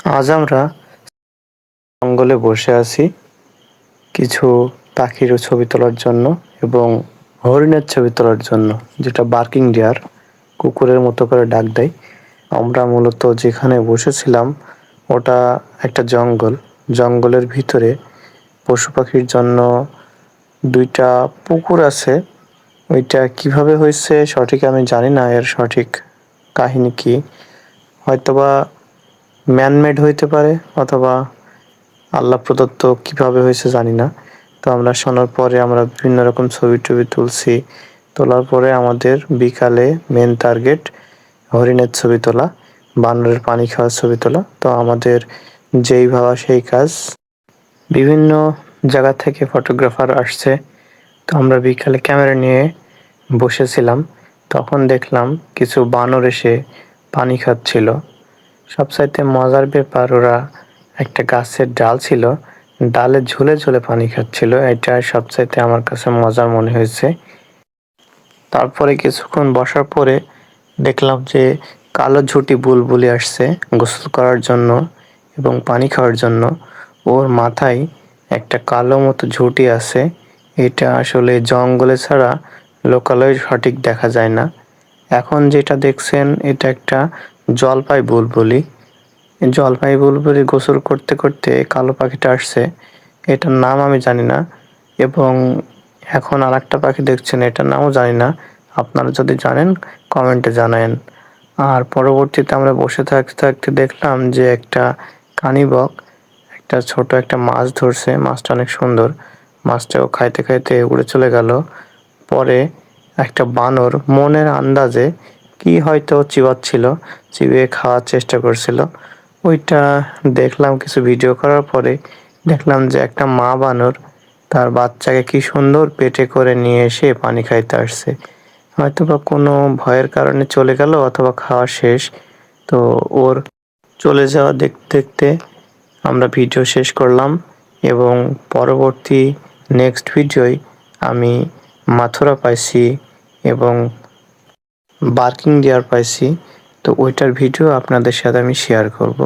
আজ আমরা জঙ্গলে বসে আছি কিছু পাখির ছবি তোলার জন্য এবং হরিণের ছবি তোলার জন্য, যেটা বার্কিং ডিয়ার কুকুরের মতো করে ডাক দেয়। আমরা মূলত যেখানে বসেছিলাম ওটা একটা জঙ্গলের ভিতরে পশু পাখির জন্য দুইটা পুকুর আছে। ওইটা কিভাবে হয়েছে সঠিক আমি জানি না, এর সঠিক কাহিনী কি। হয়তোবা ম্যানমেড হইতে পারে অথবা আল্লাহ প্রদত্ত, কিভাবে হয়েছে জানি না। তো আমরা শোনার পরে আমরা বিভিন্ন রকম ছবি টবি তুলছি। তোলার পরে আমাদের বিকালে মেন টার্গেট হরিণের ছবি তোলা, বানরের পানি খাওয়ার ছবি তোলা। তো আমাদের যেই ভাবা সেই কাজ। বিভিন্ন জায়গা থেকে ফটোগ্রাফার আসছে। তো আমরা বিকালে ক্যামেরা নিয়ে বসেছিলাম, তখন দেখলাম কিছু বানর এসে পানি খাচ্ছিল। সবচাইতে মজার ব্যাপার, ওরা একটা গাছের ডাল ছিল, ডালে ঝুলে ঝুলে পানি খাচ্ছিল। এটা সবচাইতে আমার কাছে মজার মনে হয়েছে। তারপরে কিছুক্ষণ বসার পরে দেখলাম যে কালো ঝুঁটি বুলবুলি আসছে গোসল করার জন্য এবং পানি খাওয়ার জন্য। ওর মাথায় একটা কালো মতো ঝুঁটি আছে। এটা আসলে জঙ্গলে ছাড়া লোকালয়ে সঠিক দেখা যায় না। এখন যেটা দেখছেন এটা একটা জলপাই বুলবুলি। জলপাই বুলবুলি গোসল করতে করতে কালো পাখিটা আসছে, এটার নাম আমি জানি না। এবং এখন আরেকটা পাখি দেখছেন, এটার নামও জানি না। আপনারা যদি জানেন কমেন্টে জানায়েন। আর পরবর্তীতে আমরা বসে থাকতে থাকতে দেখলাম যে একটা কানিবক একটা ছোট একটা মাছ ধরছে। মাছটা অনেক সুন্দর, মাছটাও খাইতে খাইতে উড়ে চলে গেল। পরে একটা বানর মনের আন্দাজে কি হয়তো চিবাচ্ছিল, চিবিয়ে খাওয়ার চেষ্টা করছিল। ওইটা দেখলাম। কিছু ভিডিও করার পরে দেখলাম যে একটা মা বানর তার বাচ্চাকে কি সুন্দর পেটে করে নিয়ে এসে পানি খাইতে আসছে। হয়তোবা কোনো ভয়ের কারণে চলে গেল অথবা খাওয়া শেষ। তো ওর চলে যাওয়া দেখতে দেখতে আমরা ভিডিও শেষ করলাম এবং পরবর্তী নেক্সট ভিডিওয় আমি মাথুরা পাইছি এবং বার্কিং ডিয়ার পাইছি। তো ওইটার ভিডিও আপনাদের সাথে আমি শেয়ার করব।